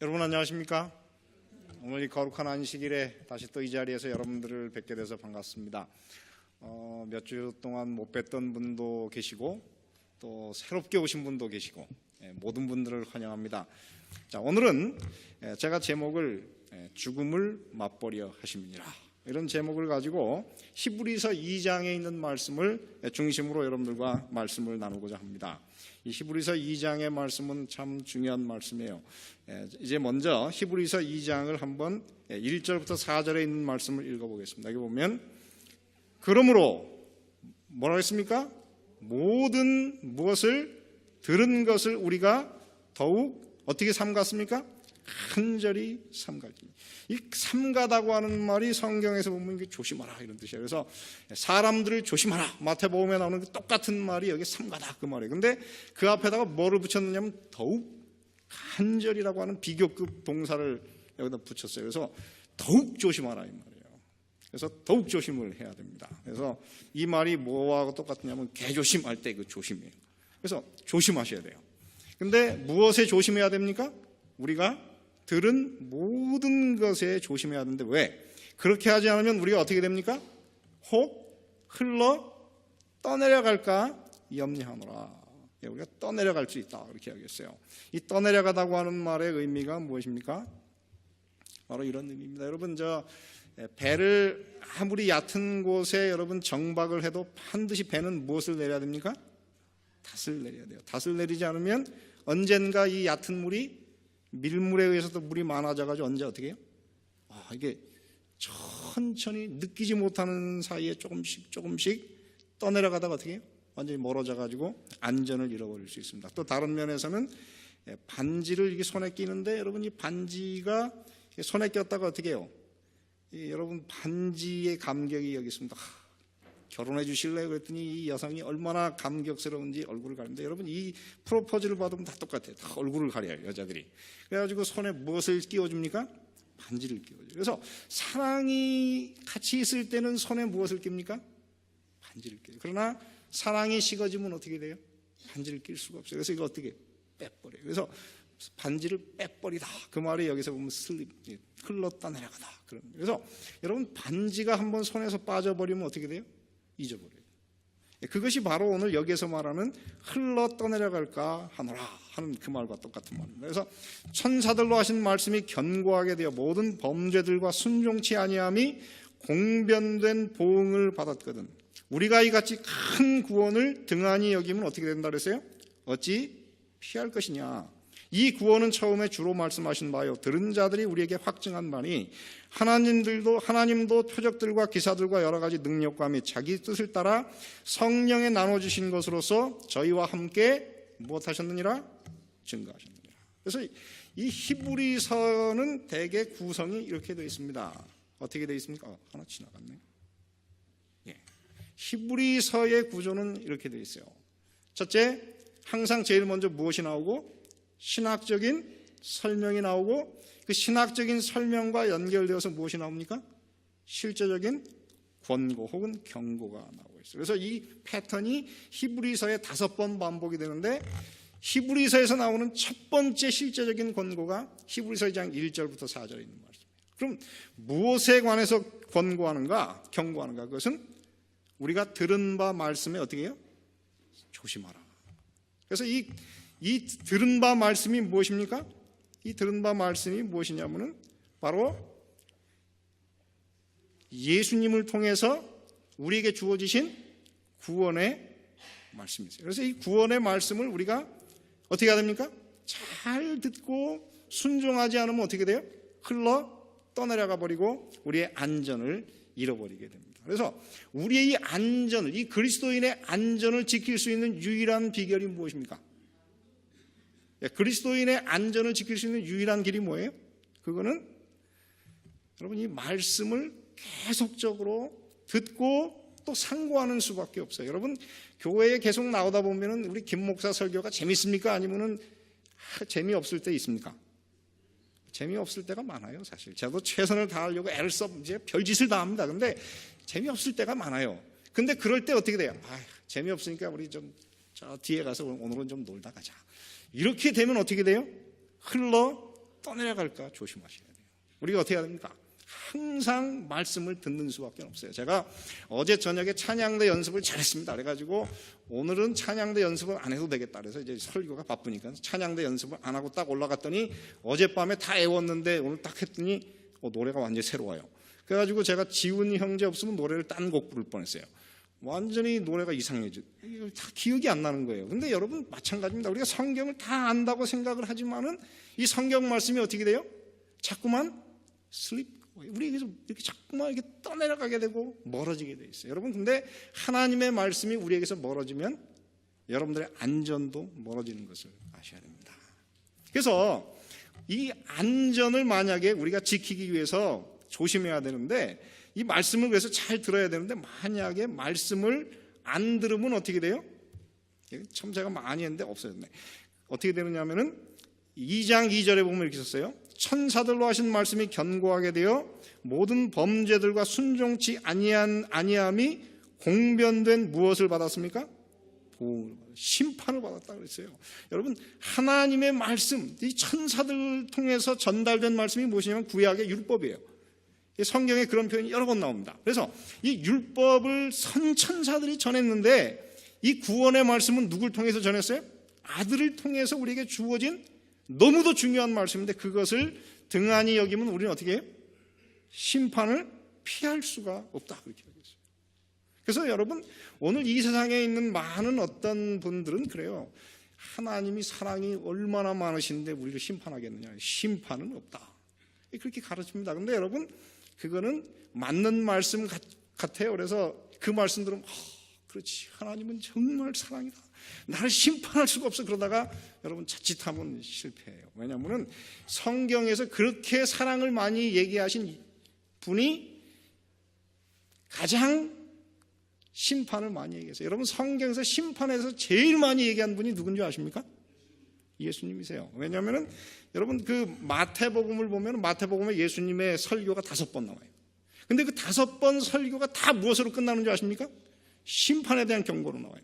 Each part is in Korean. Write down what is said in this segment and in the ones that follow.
여러분 안녕하십니까? 오늘 이 거룩한 안식일에 다시 또 이 자리에서 여러분들을 뵙게 돼서 반갑습니다. 몇 주 동안 못 뵀던 분도 계시고 또 새롭게 오신 분도 계시고 모든 분들을 환영합니다. 자, 오늘은 제가 제목을 죽음을 맛보려 하심이니라, 이런 제목을 가지고 히브리서 2장에 있는 말씀을 중심으로 여러분들과 말씀을 나누고자 합니다. 이 히브리서 2장의 말씀은 참 중요한 말씀이에요. 이제 먼저 히브리서 2장을 한번 1절부터 4절에 있는 말씀을 읽어보겠습니다. 여기 보면 그러므로 뭐라고 했습니까? 모든 무엇을 들은 것을 우리가 더욱 어떻게 삼갔습니까? 간절히 삼가기. 이 삼가다고 하는 말이 성경에서 보면 이게 조심하라 이런 뜻이에요. 그래서 사람들을 조심하라, 마태복음에 나오는 똑같은 말이 여기 삼가다 그 말이에요. 근데 그 앞에다가 뭐를 붙였느냐면 더욱 간절이라고 하는 비교급 동사를 여기다 붙였어요. 그래서 더욱 조심하라 이 말이에요. 그래서 더욱 조심을 해야 됩니다. 그래서 이 말이 뭐하고 똑같냐면 개조심할 때 그 조심이에요. 그래서 조심하셔야 돼요. 근데 무엇에 조심해야 됩니까? 우리가 들은 모든 것에 조심해야 하는데 왜? 그렇게 하지 않으면 우리가 어떻게 됩니까? 혹 흘러 떠내려갈까 염려하노라. 우리가 떠내려갈 수 있다 이렇게 하겠어요. 이 떠내려가다고 하는 말의 의미가 무엇입니까? 바로 이런 의미입니다. 여러분, 배를 아무리 얕은 곳에 여러분 정박을 해도 반드시 배는 무엇을 내려야 됩니까? 닷을 내려야 돼요. 닷을 내리지 않으면 언젠가 이 얕은 물이 밀물에 의해서도 물이 많아져가지고 언제 어떻게 해요? 이게 천천히 느끼지 못하는 사이에 조금씩 떠내려가다가 어떻게 해요? 완전히 멀어져가지고 안전을 잃어버릴 수 있습니다. 또 다른 면에서는 반지를 이게 손에 끼는데 여러분 이 반지가 손에 꼈다가 어떻게 해요? 여러분 반지의 감격이 여기 있습니다. 결혼해 주실래요? 그랬더니 이 여성이 얼마나 감격스러운지 얼굴을 가리는데 여러분 이 프로포즈를 받으면 다 똑같아요. 다 얼굴을 가려요, 여자들이. 그래가지고 손에 무엇을 끼워줍니까? 반지를 끼워줘요. 그래서 사랑이 같이 있을 때는 손에 무엇을 낍니까? 반지를 끼워요. 그러나 사랑이 식어지면 어떻게 돼요? 반지를 낄 수가 없어요. 그래서 이거 어떻게 빼버려요. 그래서 반지를 빼버리다 그 말이 여기서 보면 흘렀다 내려가다. 그래서 여러분 반지가 한번 손에서 빠져버리면 어떻게 돼요? 잊어버려요. 그것이 바로 오늘 여기에서 말하는 흘러 떠내려갈까 하노라 하는 그 말과 똑같은 말입니다. 그래서 천사들로 하신 말씀이 견고하게 되어 모든 범죄들과 순종치 아니함이 공변된 보응을 받았거든. 우리가 이같이 큰 구원을 등한히 여기면 어떻게 된다 그랬어요? 어찌 피할 것이냐. 이 구원은 처음에 주로 말씀하신 바요, 들은 자들이 우리에게 확증한 바니 하나님도 표적들과 기사들과 여러 가지 능력과 및 자기 뜻을 따라 성령에 나눠주신 것으로서 저희와 함께 무엇하셨느니라? 증거하셨느니라. 그래서 이 히브리서는 대개 구성이 이렇게 되어 있습니다. 어떻게 되어 있습니까? 하나 지나갔네. 히브리서의 구조는 이렇게 되어 있어요. 첫째, 항상 제일 먼저 무엇이 나오고? 신학적인 설명이 나오고, 그 신학적인 설명과 연결되어서 무엇이 나옵니까? 실제적인 권고 혹은 경고가 나오고 있어요. 그래서 이 패턴이 히브리서에 5번 반복이 되는데 히브리서에서 나오는 첫 번째 실제적인 권고가 히브리서 2장 1절부터 4절에 있는 말씀이에요. 그럼 무엇에 관해서 권고하는가, 경고하는가? 그것은 우리가 들은 바 말씀에 어떻게 해요? 조심하라. 그래서 이 들은 바 말씀이 무엇입니까? 이 들은 바 말씀이 무엇이냐면은 바로 예수님을 통해서 우리에게 주어지신 구원의 말씀이세요. 그래서 이 구원의 말씀을 우리가 어떻게 해야 됩니까? 잘 듣고 순종하지 않으면 어떻게 돼요? 흘러 떠내려가 버리고 우리의 안전을 잃어버리게 됩니다. 그래서 우리의 이 안전을, 이 그리스도인의 안전을 지킬 수 있는 유일한 비결이 무엇입니까? 그리스도인의 안전을 지킬 수 있는 유일한 길이 뭐예요? 그거는 여러분 이 말씀을 계속적으로 듣고 또 상고하는 수밖에 없어요. 여러분 교회에 계속 나오다 보면은 우리 김 목사 설교가 재밌습니까? 아니면은 재미없을 때 있습니까? 재미없을 때가 많아요. 사실 저도 최선을 다하려고 애를 써 이제 별짓을 다 합니다. 근데 재미없을 때가 많아요. 근데 그럴 때 어떻게 돼요? 재미없으니까 우리 좀 저 뒤에 가서 오늘은 좀 놀다 가자. 이렇게 되면 어떻게 돼요? 흘러 떠내려갈까 조심하셔야 돼요. 우리가 어떻게 해야 됩니까? 항상 말씀을 듣는 수밖에 없어요. 제가 어제 저녁에 찬양대 연습을 잘했습니다. 그래가지고 오늘은 찬양대 연습을 안 해도 되겠다. 그래서 이제 설교가 바쁘니까 찬양대 연습을 안 하고 딱 올라갔더니 어젯밤에 다 애웠는데 오늘 딱 했더니 노래가 완전히 새로워요. 그래가지고 제가 지훈이 형제 없으면 노래를 딴 곡 부를 뻔했어요. 완전히 노래가 이상해져. 다 기억이 안 나는 거예요. 근데 여러분 마찬가지입니다. 우리가 성경을 다 안다고 생각을 하지만은 이 성경 말씀이 어떻게 돼요? 자꾸만 슬립. 우리에게서 이렇게 자꾸만 이렇게 떠내려가게 되고 멀어지게 돼 있어요. 여러분, 근데 하나님의 말씀이 우리에게서 멀어지면 여러분들의 안전도 멀어지는 것을 아셔야 됩니다. 그래서 이 안전을 만약에 우리가 지키기 위해서 조심해야 되는데, 이 말씀을 그래서 잘 들어야 되는데, 만약에 말씀을 안 들으면 어떻게 돼요? 참 제가 많이 했는데 없어졌네. 어떻게 되느냐면은 2장 2절에 보면 이렇게 썼어요. 천사들로 하신 말씀이 견고하게 되어 모든 범죄들과 순종치 아니함이 공변된 무엇을 받았습니까? 심판을 받았다 그랬어요. 여러분, 하나님의 말씀, 이 천사들 통해서 전달된 말씀이 무엇이냐면 구약의 율법이에요. 성경에 그런 표현이 여러 번 나옵니다. 그래서 이 율법을 선천사들이 전했는데, 이 구원의 말씀은 누굴 통해서 전했어요? 아들을 통해서 우리에게 주어진 너무도 중요한 말씀인데, 그것을 등한히 여기면 우리는 어떻게 해요? 심판을 피할 수가 없다, 그렇게 하겠어요. 그래서 여러분, 오늘 이 세상에 있는 많은 어떤 분들은 그래요. 하나님이 사랑이 얼마나 많으신데 우리를 심판하겠느냐? 심판은 없다, 그렇게 가르칩니다. 그런데 여러분, 그거는 맞는 말씀 같아요. 그래서 그 말씀 들으면 그렇지, 하나님은 정말 사랑이다, 나를 심판할 수가 없어. 그러다가 여러분 자칫하면 실패해요. 왜냐하면 성경에서 그렇게 사랑을 많이 얘기하신 분이 가장 심판을 많이 얘기했어요. 여러분, 성경에서 심판에서 제일 많이 얘기한 분이 누군지 아십니까? 예수님이세요. 왜냐하면 여러분, 그 마태복음을 보면 마태복음에 예수님의 설교가 5번 나와요. 근데 그 5번 설교가 다 무엇으로 끝나는 줄 아십니까? 심판에 대한 경고로 나와요.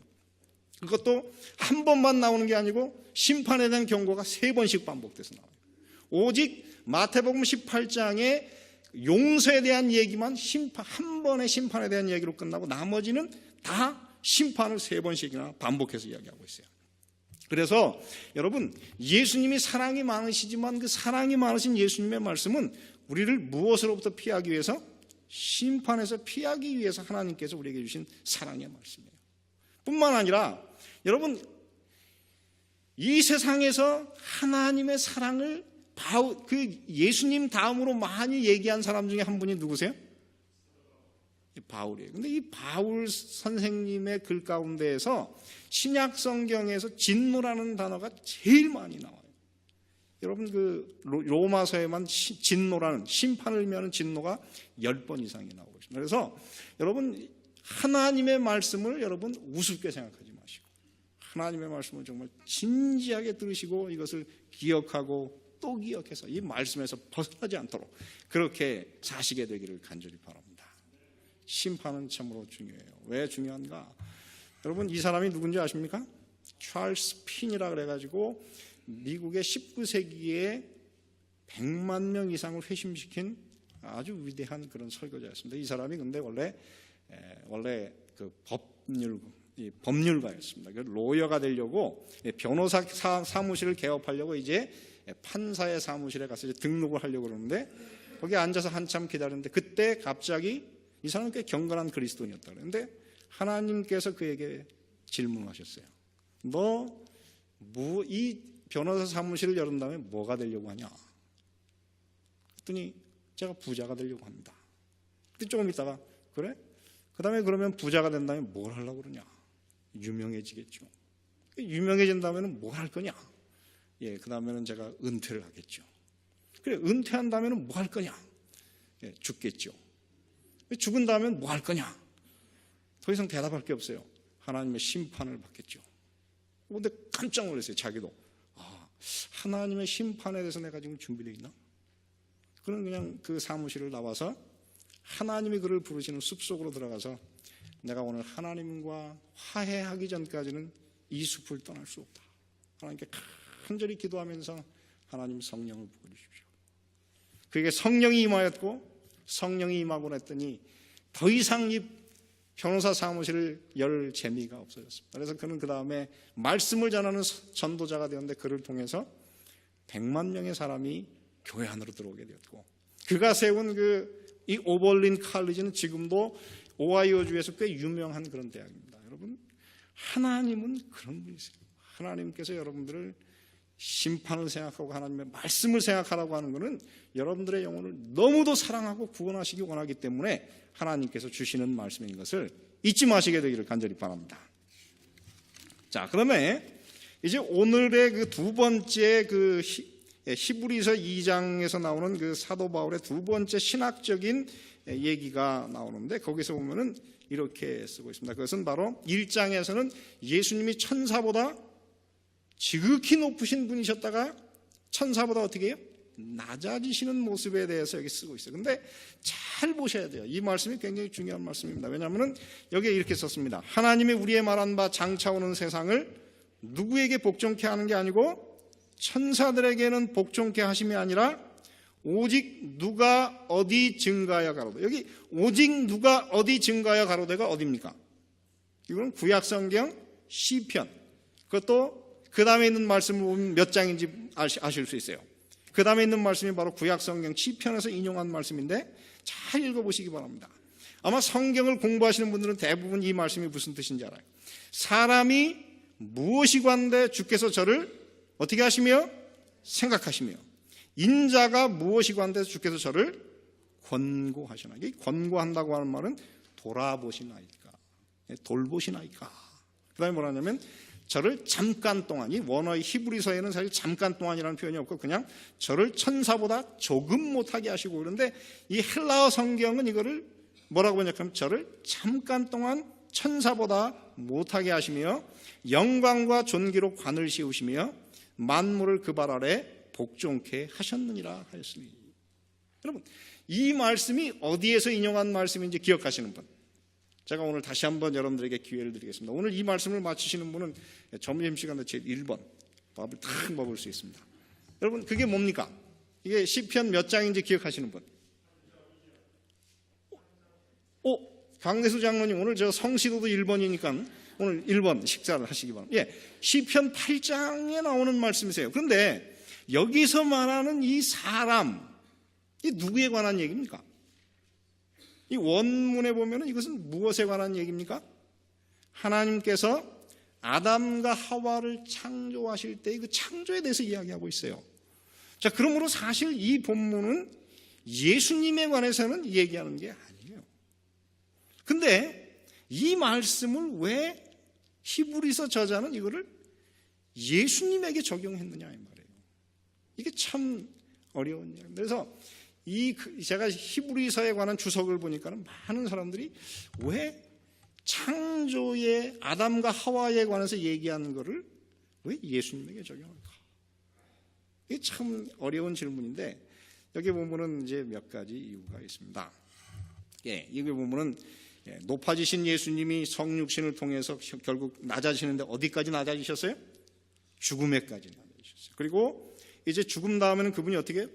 그것도 한 번만 나오는 게 아니고 심판에 대한 경고가 3번씩 반복돼서 나와요. 오직 마태복음 18장에 용서에 대한 얘기만 한 번의 심판에 대한 얘기로 끝나고 나머지는 다 심판을 3번씩이나 반복해서 이야기하고 있어요. 그래서 여러분, 예수님이 사랑이 많으시지만 그 사랑이 많으신 예수님의 말씀은 우리를 무엇으로부터 피하기 위해서? 심판에서 피하기 위해서 하나님께서 우리에게 주신 사랑의 말씀이에요. 뿐만 아니라 여러분, 이 세상에서 하나님의 사랑을 그 예수님 다음으로 많이 얘기한 사람 중에 한 분이 누구세요? 바울이에요. 근데 이 바울 선생님의 글 가운데에서 신약 성경에서 진노라는 단어가 제일 많이 나와요. 여러분, 그 로마서에만 진노라는, 심판을 의미하는 진노가 10번 이상이 나오고 있습니다. 그래서 여러분, 하나님의 말씀을 여러분 우습게 생각하지 마시고 하나님의 말씀을 정말 진지하게 들으시고 이것을 기억하고 또 기억해서 이 말씀에서 벗어나지 않도록 그렇게 사시게 되기를 간절히 바랍니다. 심판은 참으로 중요해요. 왜 중요한가? 여러분, 이 사람이 누군지 아십니까? 찰스 핀이라 그래가지고 미국의 19세기에 100만 명 이상을 회심시킨 아주 위대한 그런 설교자였습니다. 이 사람이 근데 원래 그 법률가였습니다. 로여가 되려고 변호사 사무실을 개업하려고 이제 판사의 사무실에 가서 이제 등록을 하려고 그러는데 거기 앉아서 한참 기다렸는데 그때 갑자기 이 사람은 꽤 경건한 그리스도인이었다 그랬는데 하나님께서 그에게 질문하셨어요. 너 이 변호사 사무실을 열은 다음에 뭐가 되려고 하냐? 그랬더니 제가 부자가 되려고 합니다. 근데 조금 있다가 그래? 그 다음에 그러면 부자가 된다면 뭘 하려고 그러냐? 유명해지겠죠. 유명해진 다음에는 뭘 할 거냐? 예, 그 다음에는 제가 은퇴를 하겠죠. 그래, 은퇴한 다음에는 뭐 할 거냐? 예, 죽겠죠. 죽은 다음엔 뭐 할 거냐? 더 이상 대답할 게 없어요. 하나님의 심판을 받겠죠. 근데 깜짝 놀랐어요. 자기도. 하나님의 심판에 대해서 내가 지금 준비되어 있나? 그는 그냥 그 사무실을 나와서 하나님이 그를 부르시는 숲속으로 들어가서 내가 오늘 하나님과 화해하기 전까지는 이 숲을 떠날 수 없다. 하나님께 간절히 기도하면서 하나님 성령을 부어주십시오. 그에게 성령이 임하였고 성령이 임하고 났더니 더 이상 이 변호사 사무실을 열 재미가 없어졌습니다. 그래서 그는 그 다음에 말씀을 전하는 전도자가 되었는데 그를 통해서 100만 명의 사람이 교회 안으로 들어오게 되었고 그가 세운 이 오벌린 칼리지는 지금도 오하이오주에서 꽤 유명한 그런 대학입니다. 여러분, 하나님은 그런 분이세요. 하나님께서 여러분들을 심판을 생각하고 하나님의 말씀을 생각하라고 하는 것은 여러분들의 영혼을 너무도 사랑하고 구원하시기 원하기 때문에 하나님께서 주시는 말씀인 것을 잊지 마시게 되기를 간절히 바랍니다. 자, 그러면 이제 오늘의 그 두 번째 히브리서 2장에서 나오는 그 사도 바울의 두 번째 신학적인 얘기가 나오는데 거기서 보면은 이렇게 쓰고 있습니다. 그것은 바로 1장에서는 예수님이 천사보다 지극히 높으신 분이셨다가 천사보다 어떻게 해요? 낮아지시는 모습에 대해서 여기 쓰고 있어요. 근데 잘 보셔야 돼요. 이 말씀이 굉장히 중요한 말씀입니다. 왜냐하면 여기에 이렇게 썼습니다. 하나님이 우리의 말한 바 장차 오는 세상을 누구에게 복종케 하는 게 아니고 천사들에게는 복종케 하심이 아니라 오직 누가 어디 증가하여 가로되, 여기 오직 누가 어디 증가하여 가로되가 어디입니까? 이건 구약성경 시편. 그것도 그 다음에 있는 말씀을 보면 몇 장인지 아실 수 있어요. 그 다음에 있는 말씀이 바로 구약성경 시편에서 인용한 말씀인데 잘 읽어보시기 바랍니다. 아마 성경을 공부하시는 분들은 대부분 이 말씀이 무슨 뜻인지 알아요. 사람이 무엇이관데 주께서 저를 어떻게 하시며 생각하시며 인자가 무엇이관데 주께서 저를 권고하시나. 이 권고한다고 하는 말은 돌아보시나이까, 돌보시나이까. 그 다음에 뭐라 하냐면 저를 잠깐 동안, 이 원어의 히브리서에는 사실 잠깐 동안이라는 표현이 없고 그냥 저를 천사보다 조금 못하게 하시고, 그런데 이 헬라어 성경은 이거를 뭐라고 번역하면 저를 잠깐 동안 천사보다 못하게 하시며 영광과 존귀로 관을 씌우시며 만물을 그 발 아래 복종케 하셨느니라 하였으니. 여러분, 이 말씀이 어디에서 인용한 말씀인지 기억하시는 분? 제가 오늘 다시 한번 여러분들에게 기회를 드리겠습니다. 오늘 이 말씀을 맞히시는 분은 점심시간에 제일 1번 밥을 탁 먹을 수 있습니다. 여러분, 그게 뭡니까? 이게 시편 몇 장인지 기억하시는 분? 강대수 장로님, 오늘 저 성시도도 1번이니까 오늘 1번 식사를 하시기 바랍니다. 예, 시편 8장에 나오는 말씀이세요. 그런데 여기서 말하는 이 사람, 이 누구에 관한 얘기입니까? 이 원문에 보면 이것은 무엇에 관한 얘기입니까? 하나님께서 아담과 하와를 창조하실 때의 그 창조에 대해서 이야기하고 있어요. 자, 그러므로 사실 이 본문은 예수님에 관해서는 얘기하는 게 아니에요. 근데 이 말씀을 왜 히브리서 저자는 이거를 예수님에게 적용했느냐 이 말이에요. 이게 참 어려운 일입니다. 그래서 제가 히브리서에 관한 주석을 보니까 많은 사람들이 왜 창조의 아담과 하와에 관해서 얘기하는 것을 왜 예수님에게 적용할까? 이게 참 어려운 질문인데 여기 보면은 이제 몇 가지 이유가 있습니다. 예, 여기 보면은 높아지신 예수님이 성육신을 통해서 결국 낮아지시는데 어디까지 낮아지셨어요? 죽음에까지 낮아지셨어요. 그리고 이제 죽음 다음에는 그분이 어떻게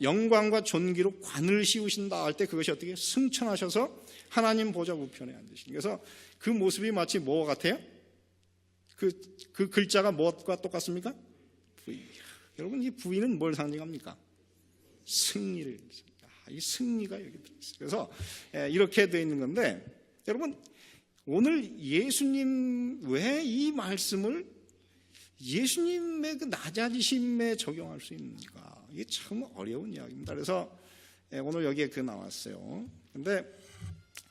영광과 존귀로 관을 씌우신다 할 때 그것이 어떻게 승천하셔서 하나님 보좌 우편에 앉으신. 그래서 그 모습이 마치 뭐 같아요? 그 글자가 무엇과 똑같습니까? V. 여러분, 이 V는 뭘 상징합니까? 승리를. 이 승리가 여기 들어있어요. 그래서 이렇게 되어 있는 건데, 여러분, 오늘 예수님 왜 이 말씀을 예수님의 그 낮아지심에 적용할 수 있는가? 이게 참 어려운 이야기입니다. 그래서 오늘 여기에 나왔어요. 근데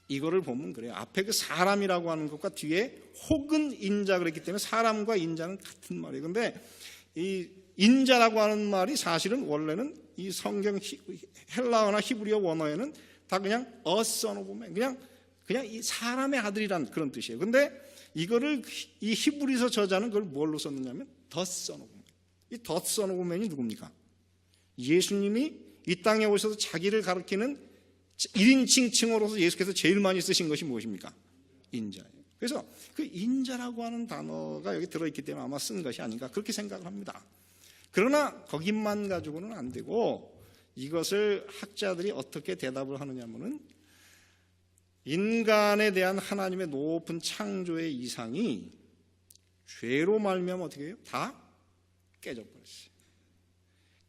이거를 보면 그래요. 앞에 그 사람이라고 하는 것과 뒤에 혹은 인자 그랬기 때문에 사람과 인자는 같은 말이에요. 근데 이 인자라고 하는 말이 사실은 원래는 이 성경 헬라어나 히브리어 원어에는 다 그냥 a son of man, 그냥 이 사람의 아들이란 그런 뜻이에요. 근데 이거를 이 히브리서 저자는 그걸 뭘로 썼느냐면 the son of man. 이 the son of man이 누굽니까? 예수님이 이 땅에 오셔서 자기를 가리키는 1인칭 칭호로서 예수께서 제일 많이 쓰신 것이 무엇입니까? 인자예요. 그래서 그 인자라고 하는 단어가 여기 들어있기 때문에 아마 쓴 것이 아닌가 그렇게 생각을 합니다. 그러나 거기만 가지고는 안 되고 이것을 학자들이 어떻게 대답을 하느냐면은 인간에 대한 하나님의 높은 창조의 이상이 죄로 말미암아 어떻게 해요? 다 깨져버렸어요.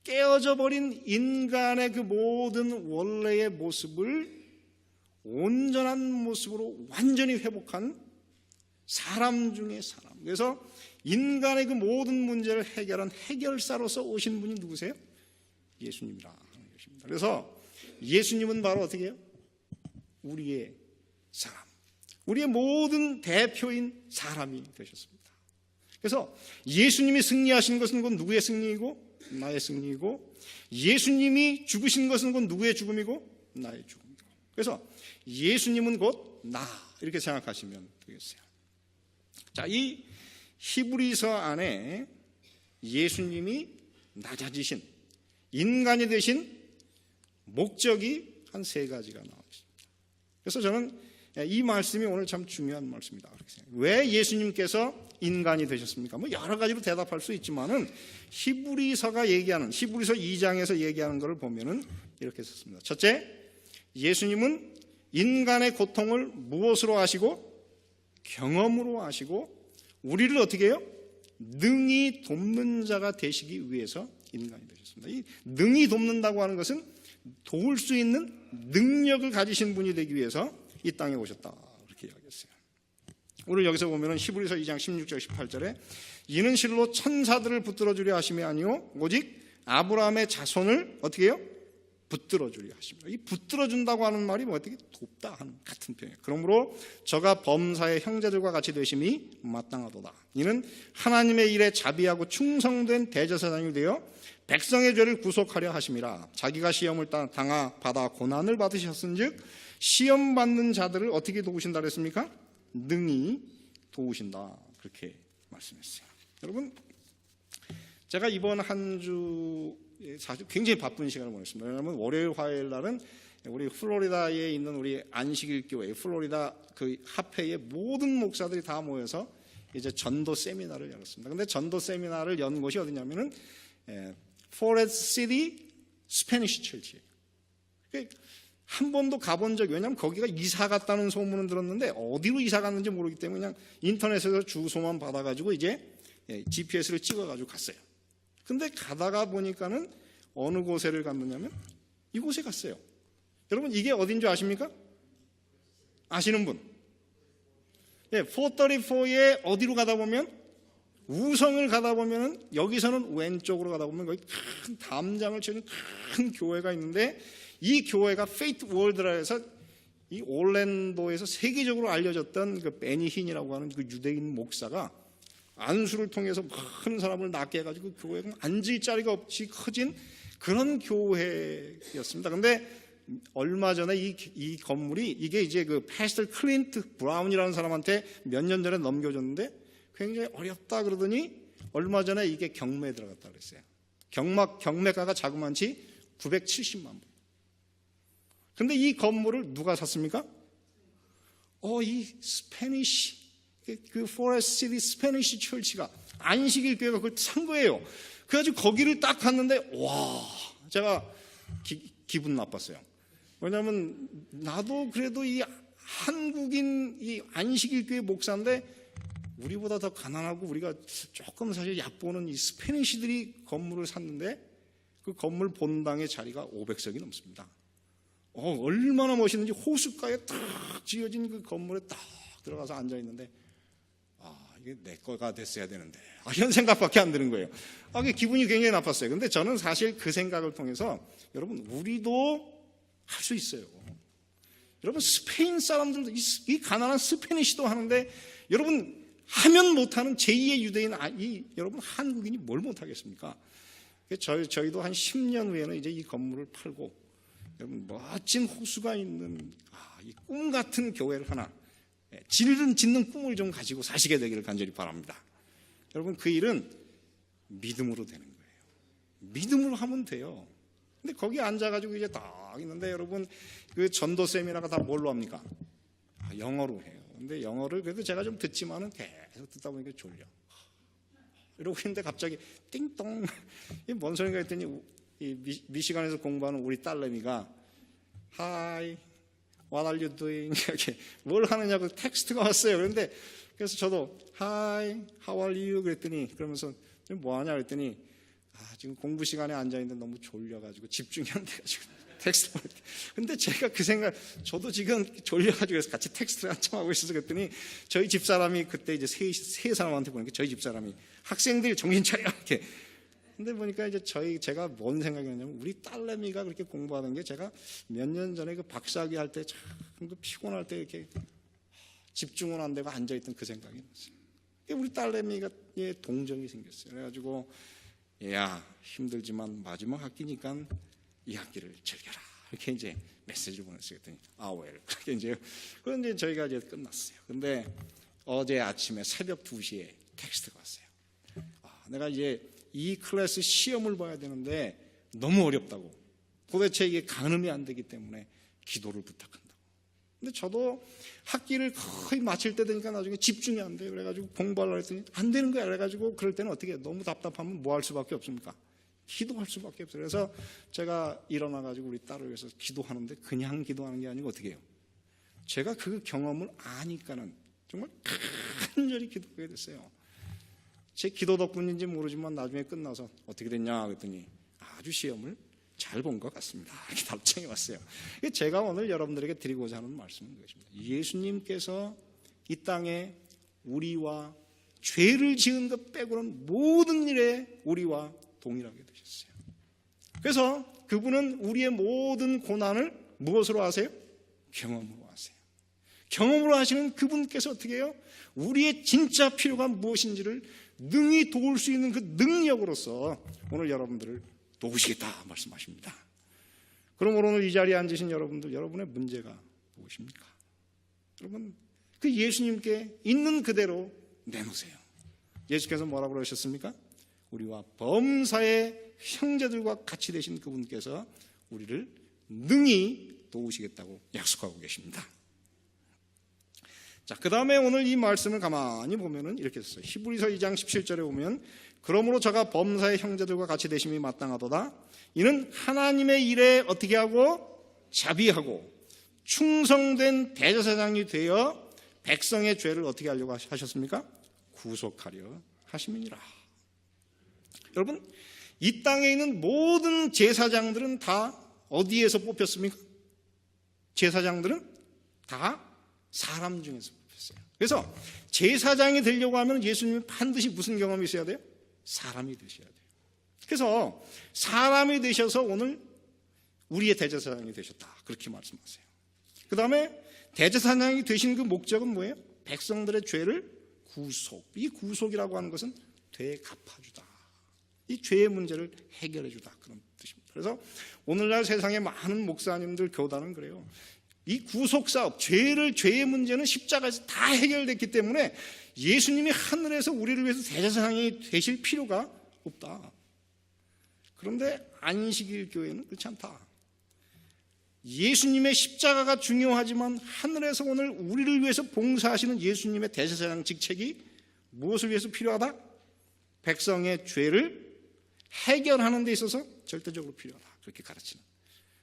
깨어져 버린 인간의 그 모든 원래의 모습을 온전한 모습으로 완전히 회복한 사람 중에 사람. 그래서 인간의 그 모든 문제를 해결한 해결사로서 오신 분이 누구세요? 예수님이라 하는 것입니다. 그래서 예수님은 바로 어떻게 해요? 우리의 사람, 우리의 모든 대표인 사람이 되셨습니다. 그래서 예수님이 승리하신 것은 곧 누구의 승리이고 나의 승리이고, 예수님이 죽으신 것은 곧 누구의 죽음이고 나의 죽음이고, 그래서 예수님은 곧 나, 이렇게 생각하시면 되겠어요. 자, 이 히브리서 안에 예수님이 낮아지신, 인간이 되신 목적이 한 3가지가 나와 있습니다. 그래서 저는 이 말씀이 오늘 참 중요한 말씀이다. 왜 예수님께서 인간이 되셨습니까? 뭐 여러 가지로 대답할 수 있지만은 히브리서가 얘기하는, 히브리서 2장에서 얘기하는 것을 보면은 이렇게 썼습니다. 첫째, 예수님은 인간의 고통을 무엇으로 아시고 경험으로 아시고 우리를 어떻게 해요? 능히 돕는 자가 되시기 위해서 인간이 되셨습니다. 이 능히 돕는다고 하는 것은 도울 수 있는 능력을 가지신 분이 되기 위해서 이 땅에 오셨다, 그렇게 이야기했어요. 오늘 여기서 보면은 히브리서 2장 16절 18절에 이는 실로 천사들을 붙들어 주려 하심이 아니요 오직 아브라함의 자손을 어떻게 해요? 붙들어 주려 하십니다. 이 붙들어 준다고 하는 말이 뭐 어떻게 돕다 하는 같은 표현이에요. 그러므로 저가 범사의 형제들과 같이 되심이 마땅하도다. 이는 하나님의 일에 자비하고 충성된 대제사장이 되어 백성의 죄를 구속하려 하심이라. 자기가 시험을 받아 고난을 받으셨은즉 시험 받는 자들을 어떻게 도우신다 그랬습니까? 능히 도우신다, 그렇게 말씀했어요. 여러분, 제가 이번 한 주 사실 굉장히 바쁜 시간을 보냈습니다. 왜냐하면 월요일, 화요일 날은 우리 플로리다에 있는 우리 안식일 교회, 플로리다 그 합회의 모든 목사들이 다 모여서 이제 전도 세미나를 열었습니다. 근데 전도 세미나를 연 곳이 어디냐면은 포레스트 시티 스페니시 처치예요. 한 번도 가본 적이, 왜냐하면 거기가 이사 갔다는 소문은 들었는데 어디로 이사 갔는지 모르기 때문에 그냥 인터넷에서 주소만 받아가지고 이제 GPS를 찍어가지고 갔어요. 근데 가다가 보니까는 어느 곳에를 갔느냐면 이곳에 갔어요. 여러분, 이게 어딘지 아십니까? 아시는 분? 434에 어디로 가다 보면, 우성을 가다 보면은 여기서는 왼쪽으로 가다 보면 거기 큰 담장을 치는 큰 교회가 있는데, 이 교회가 페이트 월드라 해서 이 올랜도에서 세계적으로 알려졌던 그 베니 힌이라고 하는 그 유대인 목사가 안수를 통해서 많은 사람을 낫게 해가지고 교회가 앉을 자리가 없이 커진 그런 교회였습니다. 근데 얼마 전에 이 건물이, 이게 이제 그 패스터 클린트 브라운이라는 사람한테 몇 년 전에 넘겨줬는데 굉장히 어렵다 그러더니 얼마 전에 이게 경매에 들어갔다 그랬어요. 경매가가 자그만치 970만 불. 근데 이 건물을 누가 샀습니까? 이 스페니시, 그 포레스트 시티 스페니시 철치가, 안식일 교회가 그걸 산 거예요. 그래가지고 거기를 딱 갔는데, 와, 제가 기분 나빴어요. 왜냐하면 나도 그래도 이 한국인 이 안식일 교회 목사인데 우리보다 더 가난하고 우리가 조금 사실 얕보는 이 스페니시들이 건물을 샀는데 그 건물 본당의 자리가 500석이 넘습니다. 얼마나 멋있는지. 호숫가에 딱 지어진 그 건물에 딱 들어가서 앉아있는데, 이게 내 거가 됐어야 되는데, 이런 생각밖에 안 드는 거예요. 그게 기분이 굉장히 나빴어요. 근데 저는 사실 그 생각을 통해서, 여러분, 우리도 할 수 있어요. 여러분, 스페인 사람들도, 이 가난한 스페니시도 하는데, 여러분, 하면 못하는 제2의 유대인, 여러분, 한국인이 뭘 못하겠습니까? 저희도 한 10년 후에는 이제 이 건물을 팔고, 여러분, 멋진 호수가 있는 이 꿈 같은 교회를 하나, 짓는 꿈을 좀 가지고 사시게 되기를 간절히 바랍니다. 여러분, 그 일은 믿음으로 되는 거예요. 믿음으로 하면 돼요. 근데 거기 앉아가지고 이제 딱 있는데, 여러분, 그 전도 세미나가 다 뭘로 합니까? 영어로 해요. 근데 영어를 그래도 제가 좀 듣지만은 계속 듣다 보니까 졸려. 이러고 있는데 갑자기 띵동, 이게 뭔 소린가 했더니 미시간에서 공부하는 우리 딸내미가 Hi, what are you doing? 이렇게 뭘 하느냐고 텍스트가 왔어요. 그래서 저도 Hi, how are you? 그랬더니 그러면서 뭐 하냐 그랬더니 지금 공부 시간에 앉아있는데 너무 졸려가지고 집중이 안 돼가지고 텍스트 보낼 때. 근데 제가 그 생각, 저도 지금 졸려가지고 그래서 같이 텍스트를 한참 하고 있어서 그랬더니 저희 집사람이 그때 이제 세 사람한테 보니까 저희 집사람이 학생들 정신 차려 이렇게. 근데 보니까 이제 제가 뭔 생각이었냐면 우리 딸내미가 그렇게 공부하는 게 제가 몇 년 전에 그 박사학위 할 때 참 그 피곤할 때 이렇게 집중은 안 되고 앉아있던 그 생각이 났어요. 우리 딸내미가 동정이 생겼어요. 그래가지고 야, 힘들지만 마지막 학기니까 이 학기를 즐겨라. 이렇게 이제 메시지를 보냈어요. 그랬더니 well. 그렇게 이제 그런데 저희가 이제 끝났어요. 근데 어제 아침에 새벽 2시에 텍스트가 왔어요. 내가 이제 이 클래스 시험을 봐야 되는데 너무 어렵다고. 도대체 이게 가늠이 안 되기 때문에 기도를 부탁한다고. 근데 저도 학기를 거의 마칠 때 되니까 나중에 집중이 안 돼요. 그래가지고 공부하려고 했더니 안 되는 거야. 그래가지고 그럴 때는 어떻게 해요? 너무 답답하면 뭐 할 수밖에 없습니까? 기도할 수밖에 없어요. 그래서 제가 일어나가지고 우리 딸을 위해서 기도하는데 그냥 기도하는 게 아니고 어떻게 해요? 제가 그 경험을 아니까는 정말 간절히 기도하게 됐어요. 제 기도 덕분인지 모르지만 나중에 끝나서 어떻게 됐냐 그랬더니 아주 시험을 잘 본 것 같습니다. 이렇게 답장이 왔어요. 제가 오늘 여러분들에게 드리고자 하는 말씀은 것입니다. 예수님께서 이 땅에 우리와 죄를 지은 것 빼고는 모든 일에 우리와 동일하게 되셨어요. 그래서 그분은 우리의 모든 고난을 무엇으로 하세요? 경험으로 하세요. 경험으로 하시는 그분께서 어떻게 해요? 우리의 진짜 필요가 무엇인지를 능히 도울 수 있는 그 능력으로서 오늘 여러분들을 도우시겠다 말씀하십니다. 그러므로 오늘 이 자리에 앉으신 여러분들, 여러분의 문제가 무엇입니까? 여러분, 그 예수님께 있는 그대로 내놓으세요. 예수께서 뭐라고 그러셨습니까? 우리와 범사의 형제들과 같이 되신 그분께서 우리를 능히 도우시겠다고 약속하고 계십니다. 자, 그 다음에 오늘 이 말씀을 가만히 보면은 이렇게 썼어요. 히브리서 2장 17절에 보면 그러므로 저가 범사의 형제들과 같이 되심이 마땅하도다. 이는 하나님의 일에 어떻게 하고 자비하고 충성된 대제사장이 되어 백성의 죄를 어떻게 하려고 하셨습니까? 구속하려 하심이니라. 여러분, 이 땅에 있는 모든 제사장들은 다 어디에서 뽑혔습니까? 제사장들은 다 사람 중에서 뽑혔어요. 그래서 제사장이 되려고 하면 예수님은 반드시 무슨 경험이 있어야 돼요? 사람이 되셔야 돼요. 그래서 사람이 되셔서 오늘 우리의 대제사장이 되셨다. 그렇게 말씀하세요. 그 다음에 대제사장이 되신 그 목적은 뭐예요? 백성들의 죄를 구속. 이 구속이라고 하는 것은 되갚아주다. 이 죄의 문제를 해결해주다. 그런 뜻입니다. 그래서 오늘날 세상의 많은 목사님들, 교단은 그래요. 이 구속사업, 죄의 문제는 십자가에서 다 해결됐기 때문에 예수님이 하늘에서 우리를 위해서 대제사장이 되실 필요가 없다. 그런데 안식일 교회는 그렇지 않다. 예수님의 십자가가 중요하지만 하늘에서 오늘 우리를 위해서 봉사하시는 예수님의 대제사장 직책이 무엇을 위해서 필요하다? 백성의 죄를 해결하는 데 있어서 절대적으로 필요하다. 그렇게 가르치는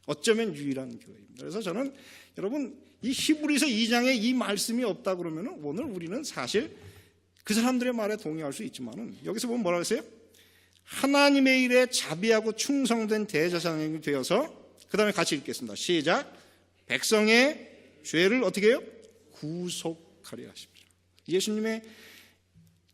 어쩌면 유일한 교회입니다. 그래서 저는 여러분 이 히브리서 2장에 이 말씀이 없다 그러면 오늘 우리는 사실 그 사람들의 말에 동의할 수 있지만은 여기서 보면 뭐라고 했어요? 하나님의 일에 자비하고 충성된 대제사장이 되어서 그 다음에 같이 읽겠습니다. 시작. 백성의 죄를 어떻게 해요? 구속하려 하십니다. 예수님의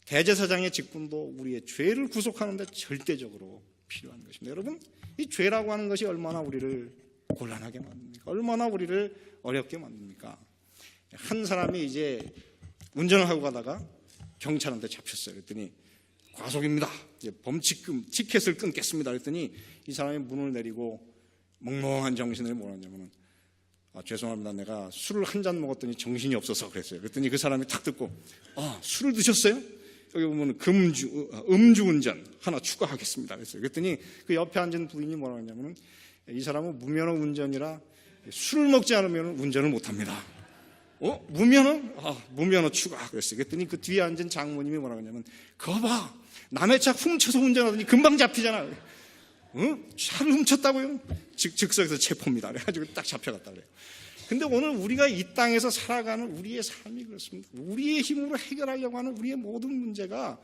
대제사장의 직분도 우리의 죄를 구속하는 데 절대적으로 필요한 것입니다. 여러분, 이 죄라고 하는 것이 얼마나 우리를 곤란하게 만듭니까? 얼마나 우리를 어렵게 만듭니까? 한 사람이 이제 운전을 하고 가다가 경찰한테 잡혔어요. 그랬더니 과속입니다. 이제 범칙금 티켓을 끊겠습니다. 그랬더니 이 사람이 문을 내리고 멍멍한 정신을 뭐라냐면은 죄송합니다. 내가 술을 한 잔 먹었더니 정신이 없어서 그랬어요. 그랬더니 그 사람이 탁 듣고 술을 드셨어요? 여기 보면 음주운전 하나 추가하겠습니다. 그랬어요. 그랬더니 그 옆에 앉은 부인이 뭐라고 했냐면은 이 사람은 무면허 운전이라 술을 먹지 않으면 운전을 못합니다. 무면허 추가 그랬어요. 그랬더니 그 뒤에 앉은 장모님이 뭐라고 하냐면, 거봐, 남의 차 훔쳐서 운전하더니 금방 잡히잖아. 차를 훔쳤다고요? 즉석에서 체포입니다. 그래가지고 딱 잡혀갔다 그래요. 근데 오늘 우리가 이 땅에서 살아가는 우리의 삶이 그렇습니다. 우리의 힘으로 해결하려고 하는 우리의 모든 문제가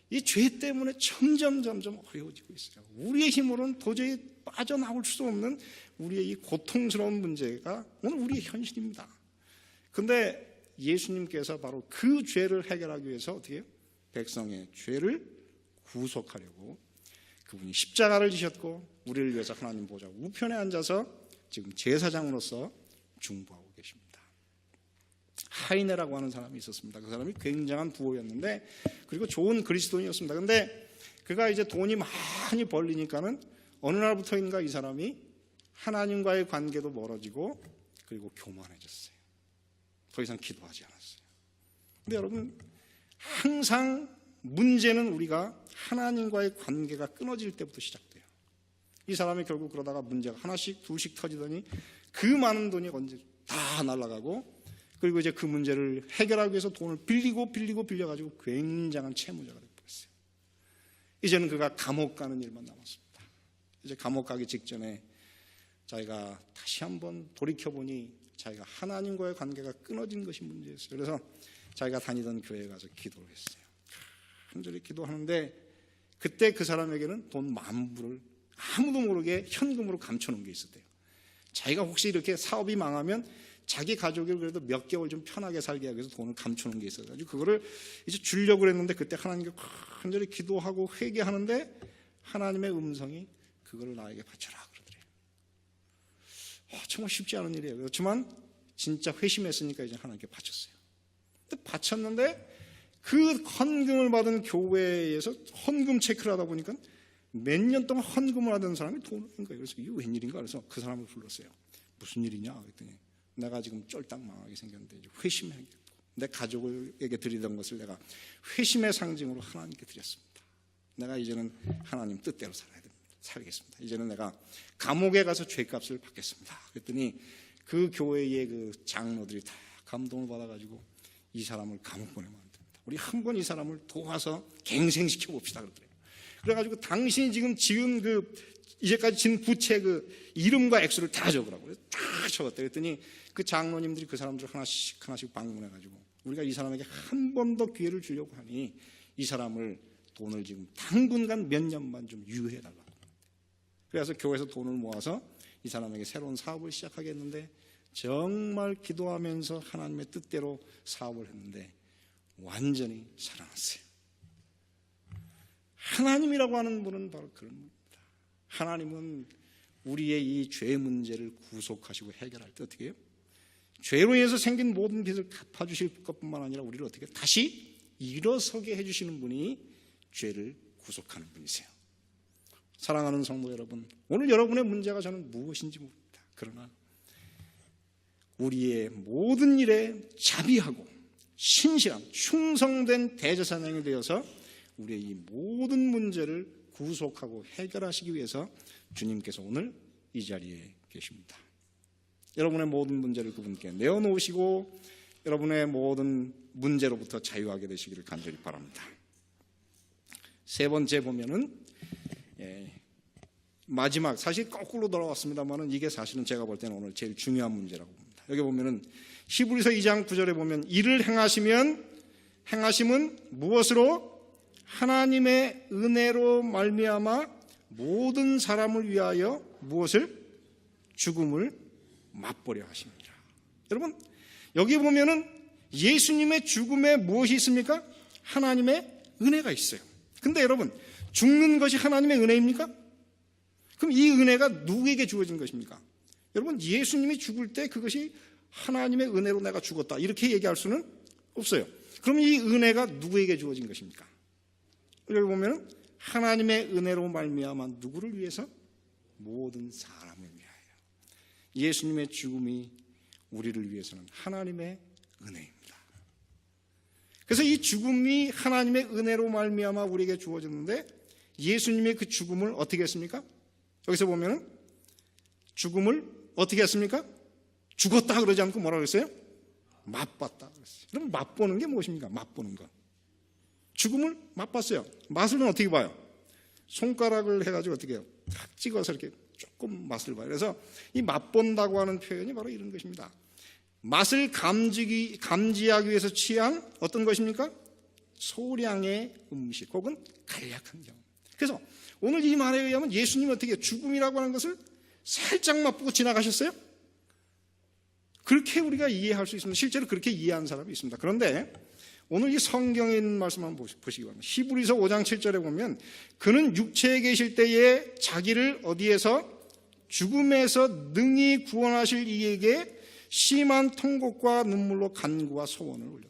이 죄 때문에 점점 어려워지고 있어요. 우리의 힘으로는 도저히 빠져나올 수 없는 우리의 이 고통스러운 문제가 오늘 우리의 현실입니다. 근데 예수님께서 바로 그 죄를 해결하기 위해서 어떻게 해요? 백성의 죄를 구속하려고 그분이 십자가를 지셨고 우리를 위해서 하나님 보좌 우편에 앉아서 지금 제사장으로서 중보하고 계십니다. 하이네라고 하는 사람이 있었습니다. 그 사람이 굉장한 부호였는데, 그리고 좋은 그리스도인이었습니다. 근데 그가 이제 돈이 많이 벌리니까는 어느 날부터인가 이 사람이 하나님과의 관계도 멀어지고 그리고 교만해졌어요. 더 이상 기도하지 않았어요. 근데 여러분, 항상 문제는 우리가 하나님과의 관계가 끊어질 때부터 시작돼요. 이 사람이 결국 그러다가 문제가 하나씩 둘씩 터지더니 그 많은 돈이 언제 다 날아가고, 그리고 이제 그 문제를 해결하기 위해서 돈을 빌려가지고 굉장한 채무자가 되어버렸어요. 이제는 그가 감옥 가는 일만 남았습니다. 이제 감옥 가기 직전에 자기가 다시 한번 돌이켜보니 자기가 하나님과의 관계가 끊어진 것이 문제였어요. 그래서 자기가 다니던 교회에 가서 기도를 했어요. 간절히 기도하는데 그때 그 사람에게는 돈 10,000불을 아무도 모르게 현금으로 감춰놓은 게 있었대요. 자기가 혹시 이렇게 사업이 망하면 자기 가족을 그래도 몇 개월 좀 편하게 살게 하기 위해서 돈을 감춰놓은 게 있어가지고 그거를 이제 주려고 했는데, 그때 하나님께 간절히 기도하고 회개하는데 하나님의 음성이 그거를 나에게 바쳐라 그러더래요. 정말 쉽지 않은 일이에요. 그렇지만 진짜 회심했으니까 이제 하나님께 바쳤어요. 근데 바쳤는데 그 헌금을 받은 교회에서 헌금 체크를 하다 보니까 몇 년 동안 헌금을 하던 사람이 돈을 낸 거예요. 그래서 이게 웬일인가? 그래서 그 사람을 불렀어요. 무슨 일이냐? 그랬더니 내가 지금 쫄딱 망하게 생겼는데 이제 회심하겠고 내 가족에게 드리던 것을 내가 회심의 상징으로 하나님께 드렸습니다. 내가 이제는 하나님 뜻대로 살겠습니다. 이제는 내가 감옥에 가서 죄값을 받겠습니다. 그랬더니 그 교회의 그 장로들이 다 감동을 받아가지고 이 사람을 감옥 보내면 안 됩니다. 우리 한번 이 사람을 도와서 갱생시켜 봅시다 그러더래요. 그래가지고 당신이 지금 그 이제까지 진 부채 그 이름과 액수를 다 적으라고 다 적었다. 그랬더니 그 장로님들이 그 사람들 하나씩 방문해가지고 우리가 이 사람에게 한 번 더 기회를 주려고 하니 이 사람을 돈을 지금 당분간 몇 년만 좀 유예해달라고. 그래서 교회에서 돈을 모아서 이 사람에게 새로운 사업을 시작하겠는데, 정말 기도하면서 하나님의 뜻대로 사업을 했는데 완전히 살아났어요. 하나님이라고 하는 분은 바로 그런 분입니다. 하나님은 우리의 이 죄 문제를 구속하시고 해결할 때 어떻게 해요? 죄로 인해서 생긴 모든 빚을 갚아주실 것뿐만 아니라 우리를 어떻게 다시 일어서게 해주시는 분이 죄를 구속하는 분이세요. 사랑하는 성도 여러분, 오늘 여러분의 문제가 저는 무엇인지 모릅니다. 그러나 우리의 모든 일에 자비하고 신실한 충성된 대제사장이 되어서 우리의 이 모든 문제를 구속하고 해결하시기 위해서 주님께서 오늘 이 자리에 계십니다. 여러분의 모든 문제를 그분께 내어놓으시고 여러분의 모든 문제로부터 자유하게 되시기를 간절히 바랍니다. 세 번째 보면은 마지막, 사실 거꾸로 돌아왔습니다만은 이게 사실은 제가 볼 때는 오늘 제일 중요한 문제라고 봅니다. 여기 보면은 히브리서 2장 9절에 보면 이를 행하심은 무엇으로? 하나님의 은혜로 말미암아 모든 사람을 위하여 무엇을? 죽음을 맛보려 하십니다. 여러분, 여기 보면은 예수님의 죽음에 무엇이 있습니까? 하나님의 은혜가 있어요. 근데 여러분, 죽는 것이 하나님의 은혜입니까? 그럼 이 은혜가 누구에게 주어진 것입니까? 여러분, 예수님이 죽을 때 그것이 하나님의 은혜로 내가 죽었다 이렇게 얘기할 수는 없어요. 그럼 이 은혜가 누구에게 주어진 것입니까? 여기 보면 하나님의 은혜로 말미암아 누구를 위해서? 모든 사람을 위하여. 예수님의 죽음이 우리를 위해서는 하나님의 은혜입니다. 그래서 이 죽음이 하나님의 은혜로 말미암아 우리에게 주어졌는데, 예수님의 그 죽음을 어떻게 했습니까? 여기서 보면 죽음을 어떻게 했습니까? 죽었다 그러지 않고 뭐라고 했어요? 맛봤다 그랬어요. 그럼 맛보는 게 무엇입니까? 맛보는 것. 죽음을 맛봤어요. 맛은 어떻게 봐요? 손가락을 해가지고 어떻게 해요? 탁 찍어서 이렇게 조금 맛을 봐요. 그래서 이 맛본다고 하는 표현이 바로 이런 것입니다. 맛을 감지하기 위해서 취한 어떤 것입니까? 소량의 음식 혹은 간략한 경험. 그래서 오늘 이 말에 의하면 예수님은 어떻게 해요? 죽음이라고 하는 것을 살짝 맛보고 지나가셨어요? 그렇게 우리가 이해할 수 있습니다. 실제로 그렇게 이해한 사람이 있습니다. 그런데 오늘 이 성경에 있는 말씀 한번 보시기 바랍니다. 히브리서 5장 7절에 보면 그는 육체에 계실 때에 자기를 어디에서? 죽음에서 능히 구원하실 이에게 심한 통곡과 눈물로 간구와 소원을 올렸다.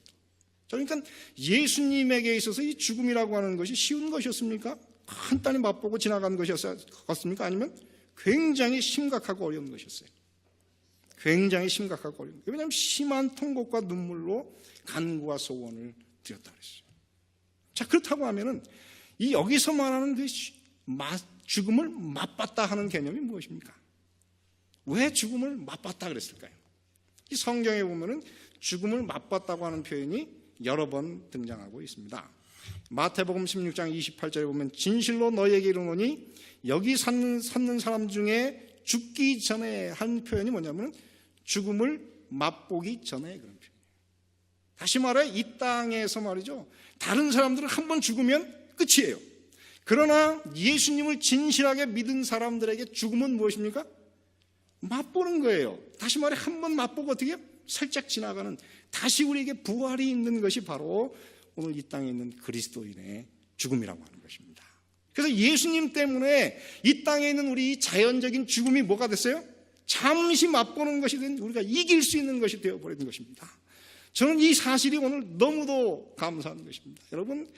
그러니까 예수님에게 있어서 이 죽음이라고 하는 것이 쉬운 것이었습니까? 간단히 맛보고 지나간 것이었습니까? 아니면 굉장히 심각하고 어려운 것이었어요. 굉장히 심각하고 어려운 거예요. 왜냐하면 심한 통곡과 눈물로 간구와 소원을 드렸다 그랬어요. 자, 그렇다고 하면은 이 여기서 말하는 그 죽음을 맛봤다 하는 개념이 무엇입니까? 왜 죽음을 맛봤다 그랬을까요? 이 성경에 보면은 죽음을 맛봤다고 하는 표현이 여러 번 등장하고 있습니다. 마태복음 16장 28절에 보면 진실로 너희에게 이르노니 여기 섰는 사람 중에 죽기 전에 한 표현이 뭐냐면 죽음을 맛보기 전에 그런 표현이에요. 다시 말해 이 땅에서 말이죠. 다른 사람들은 한 번 죽으면 끝이에요. 그러나 예수님을 진실하게 믿은 사람들에게 죽음은 무엇입니까? 맛보는 거예요. 다시 말해 한 번 맛보고 어떻게 해요? 살짝 지나가는 다시 우리에게 부활이 있는 것이 바로 오늘 이 땅에 있는 그리스도인의 죽음이라고 하는 것입니다. 그래서 예수님 때문에 이 땅에 있는 우리 자연적인 죽음이 뭐가 됐어요? 잠시 맛보는 것이 된 우리가 이길 수 있는 것이 되어버린 것입니다. 저는 이 사실이 오늘 너무도 감사한 것입니다. 여러분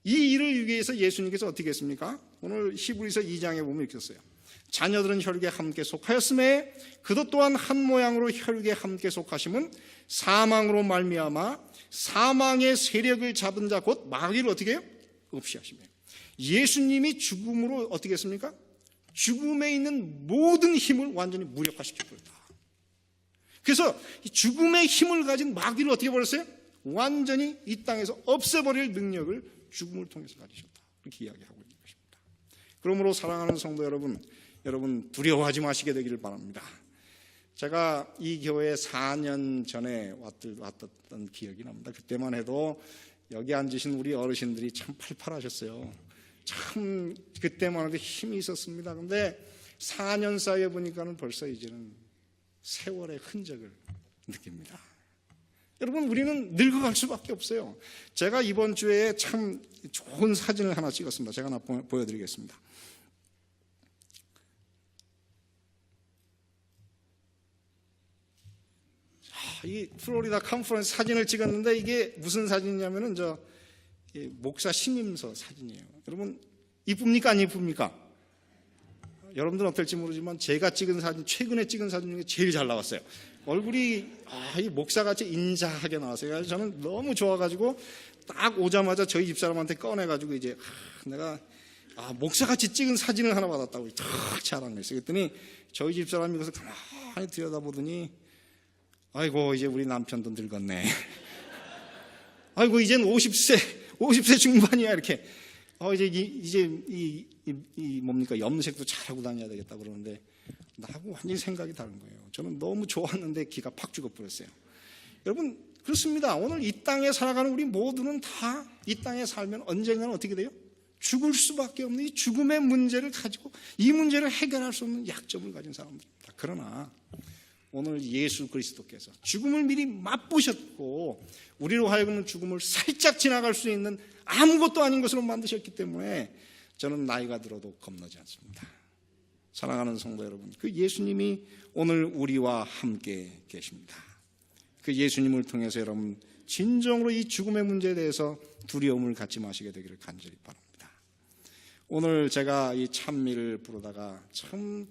이 일을 위해서 예수님께서 어떻게 했습니까? 오늘 히브리서 2장에 보면 이렇게 썼어요. 자녀들은 혈육에 함께 속하였음에 그도 또한 한 모양으로 혈육에 함께 속하심은 사망으로 말미암아 사망의 세력을 잡은 자 곧 마귀를 어떻게 해요? 없이 하시며 예수님이 죽음으로 어떻게 했습니까? 죽음에 있는 모든 힘을 완전히 무력화시켜버렸다. 그래서 죽음의 힘을 가진 마귀를 어떻게 버렸어요? 완전히 이 땅에서 없애버릴 능력을 죽음을 통해서 가지셨다. 그렇게 이야기하고 있는 것입니다. 그러므로 사랑하는 성도 여러분 두려워하지 마시게 되기를 바랍니다. 제가 이 교회에 4년 전에 왔던 기억이 납니다. 그때만 해도 여기 앉으신 우리 어르신들이 참 팔팔하셨어요. 참 그때만 해도 힘이 있었습니다. 그런데 4년 사이에 보니까는 벌써 이제는 세월의 흔적을 느낍니다. 여러분 우리는 늙어갈 수밖에 없어요. 제가 이번 주에 참 좋은 사진을 하나 찍었습니다. 제가 하나 보여드리겠습니다. 이 플로리다 컨퍼런스 사진을 찍었는데 이게 무슨 사진이냐면은 목사 신임서 사진이에요. 여러분 이쁩니까 안 이쁩니까? 여러분들은 어떨지 모르지만 제가 찍은 사진 최근에 찍은 사진 중에 제일 잘 나왔어요. 얼굴이 이 목사같이 인자하게 나왔어요. 그래서 저는 너무 좋아가지고 딱 오자마자 저희 집사람한테 꺼내가지고 이제 내가 목사같이 찍은 사진을 하나 받았다고 탁 자랑했어요. 그랬더니 저희 집사람이 그래서 가만히 들여다보더니 아이고 이제 우리 남편도 늙었네. 아이고 이젠 50세 중반이야 이렇게. 이제 이 뭡니까 염색도 잘하고 다녀야 되겠다 그러는데 나하고 완전히 생각이 다른 거예요. 저는 너무 좋았는데 기가 팍 죽어버렸어요. 여러분 그렇습니다. 오늘 이 땅에 살아가는 우리 모두는 다 이 땅에 살면 언젠가는 어떻게 돼요? 죽을 수밖에 없는 이 죽음의 문제를 가지고 이 문제를 해결할 수 없는 약점을 가진 사람들입니다. 그러나 오늘 예수 그리스도께서 죽음을 미리 맛보셨고 우리로 하여금 죽음을 살짝 지나갈 수 있는 아무것도 아닌 것으로 만드셨기 때문에 저는 나이가 들어도 겁나지 않습니다. 사랑하는 성도 여러분, 그 예수님이 오늘 우리와 함께 계십니다. 그 예수님을 통해서 여러분 진정으로 이 죽음의 문제에 대해서 두려움을 갖지 마시게 되기를 간절히 바랍니다. 오늘 제가 이 찬미를 부르다가 참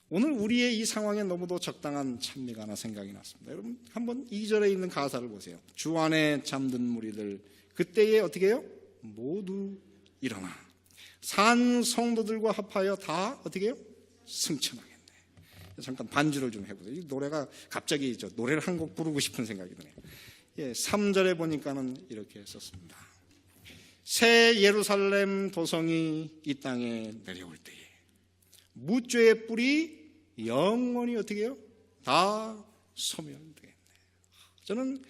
오늘 우리의 이 상황에 너무도 적당한 찬미가 하나 생각이 났습니다. 여러분 한번 2절에 있는 가사를 보세요. 주 안에 잠든 무리들 그때에 어떻게 해요? 모두 일어나 산 성도들과 합하여 다 어떻게 해요? 승천하겠네. 잠깐 반주를 좀 해보세요. 이 노래가 갑자기 노래를 한 곡 부르고 싶은 생각이 드네요. 예, 3절에 보니까는 이렇게 썼습니다. 새 예루살렘 도성이 이 땅에 내려올 때에 무죄의 뿔이 영원히 어떻게 해요? 다 소멸되겠네. 저는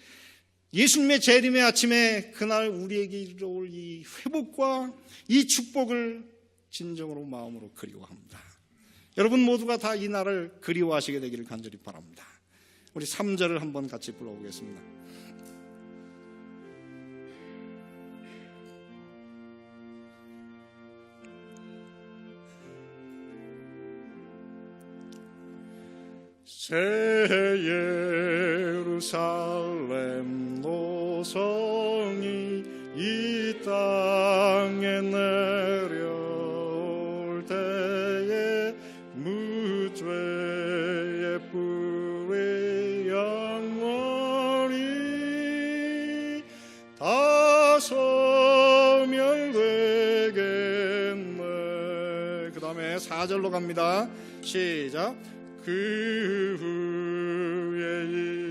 예수님의 재림의 아침에 그날 우리에게 이르러올 이 회복과 이 축복을 진정으로 마음으로 그리워합니다. 여러분 모두가 다 이 날을 그리워하시게 되기를 간절히 바랍니다. 우리 3절을 한번 같이 불러보겠습니다. 새 예루살렘 도성이 이 땅에 내려올 때에 무죄의 뿔이 영원히 다 소멸되겠네. 그 다음에 4절로 갑니다. 시작. 그 후에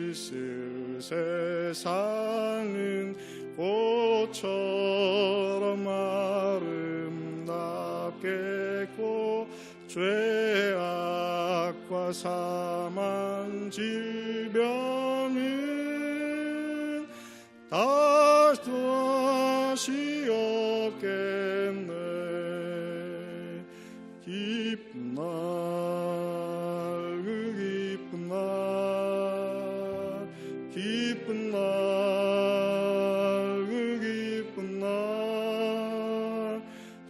있을 세상은 꽃처럼 아름답겠고 죄악과 사망 질병은 다시 없겠네. 기쁜 날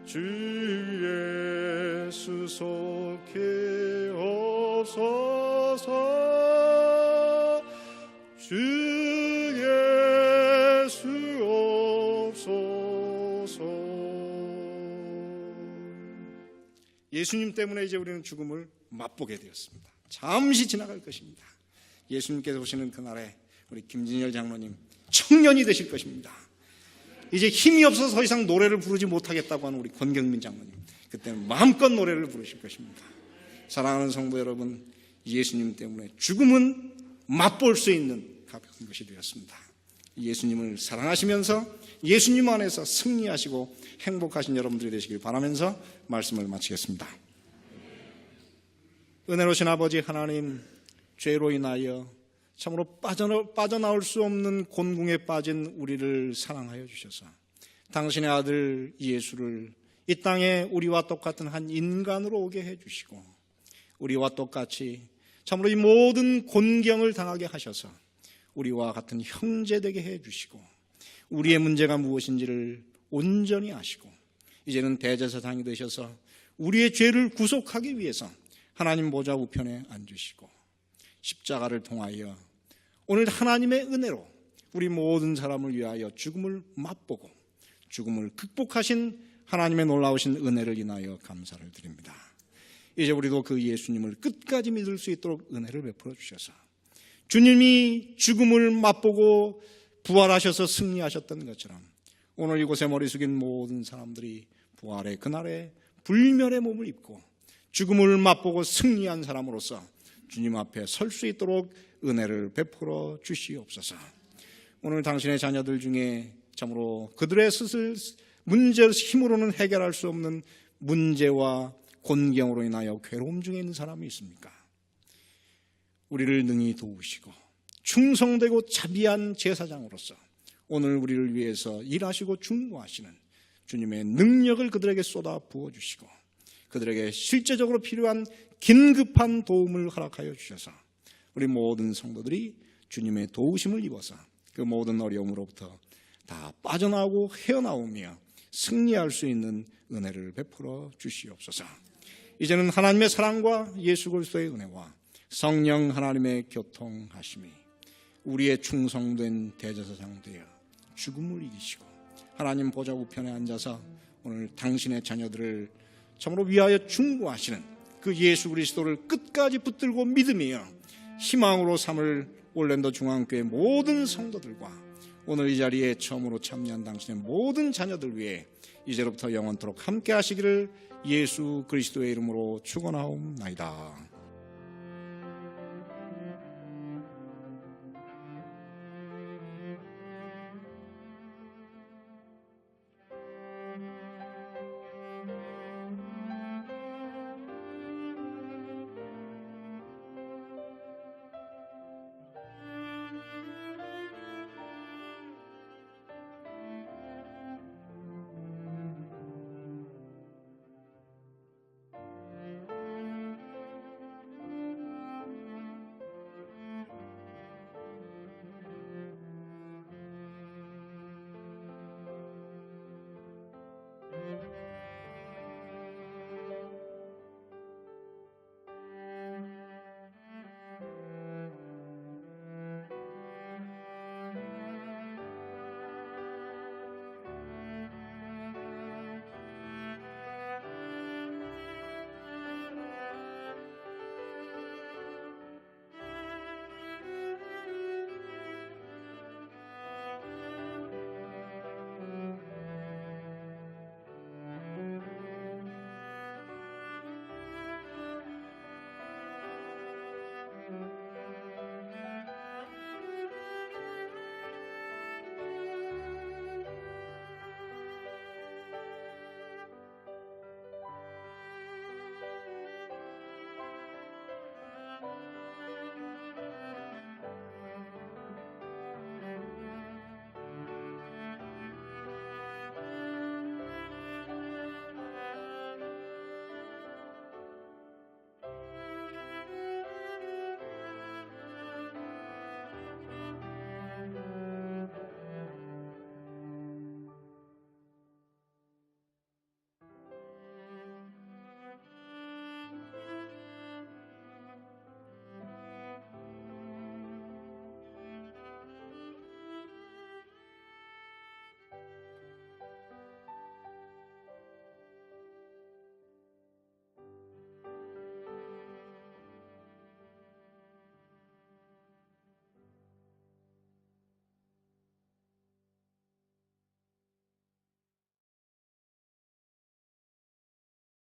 주 예수 속해 없소서. 주 예수 없소서. 예수님 때문에 이제 우리는 죽음을 맛보게 되었습니다. 잠시 지나갈 것입니다. 예수님께서 오시는 그날에 우리 김진열 장로님 청년이 되실 것입니다. 이제 힘이 없어서 더 이상 노래를 부르지 못하겠다고 하는 우리 권경민 장로님, 그때는 마음껏 노래를 부르실 것입니다. 사랑하는 성도 여러분, 예수님 때문에 죽음은 맛볼 수 있는 가벼운 것이 되었습니다. 예수님을 사랑하시면서 예수님 안에서 승리하시고 행복하신 여러분들이 되시길 바라면서 말씀을 마치겠습니다. 은혜로우신 아버지 하나님, 죄로 인하여 참으로 빠져나올 수 없는 곤궁에 빠진 우리를 사랑하여 주셔서 당신의 아들 예수를 이 땅에 우리와 똑같은 한 인간으로 오게 해주시고 우리와 똑같이 참으로 이 모든 곤경을 당하게 하셔서 우리와 같은 형제 되게 해주시고 우리의 문제가 무엇인지를 온전히 아시고 이제는 대제사장이 되셔서 우리의 죄를 구속하기 위해서 하나님 보좌 우편에 앉으시고 십자가를 통하여 오늘 하나님의 은혜로 우리 모든 사람을 위하여 죽음을 맛보고 죽음을 극복하신 하나님의 놀라우신 은혜를 인하여 감사를 드립니다. 이제 우리도 그 예수님을 끝까지 믿을 수 있도록 은혜를 베풀어 주셔서 주님이 죽음을 맛보고 부활하셔서 승리하셨던 것처럼 오늘 이곳에 머리 숙인 모든 사람들이 부활의 그날에 불멸의 몸을 입고 죽음을 맛보고 승리한 사람으로서 주님 앞에 설 수 있도록 은혜를 베풀어 주시옵소서. 오늘 당신의 자녀들 중에 참으로 그들의 스스로 문제를 힘으로는 해결할 수 없는 문제와 곤경으로 인하여 괴로움 중에 있는 사람이 있습니까? 우리를 능히 도우시고 충성되고 자비한 제사장으로서 오늘 우리를 위해서 일하시고 중보하시는 주님의 능력을 그들에게 쏟아 부어주시고 그들에게 실제적으로 필요한 긴급한 도움을 허락하여 주셔서 우리 모든 성도들이 주님의 도우심을 입어서 그 모든 어려움으로부터 다 빠져나오고 헤어나오며 승리할 수 있는 은혜를 베풀어 주시옵소서. 이제는 하나님의 사랑과 예수 그리스도의 은혜와 성령 하나님의 교통하심이 우리의 충성된 대제사장 되어 죽음을 이기시고 하나님 보좌 우편에 앉아서 오늘 당신의 자녀들을 참으로 위하여 중보하시는 그 예수 그리스도를 끝까지 붙들고 믿으며 희망으로 삼을 올랜도 중앙교회 모든 성도들과 오늘 이 자리에 처음으로 참여한 당신의 모든 자녀들 위해 이제로부터 영원토록 함께 하시기를 예수 그리스도의 이름으로 축원하옵나이다.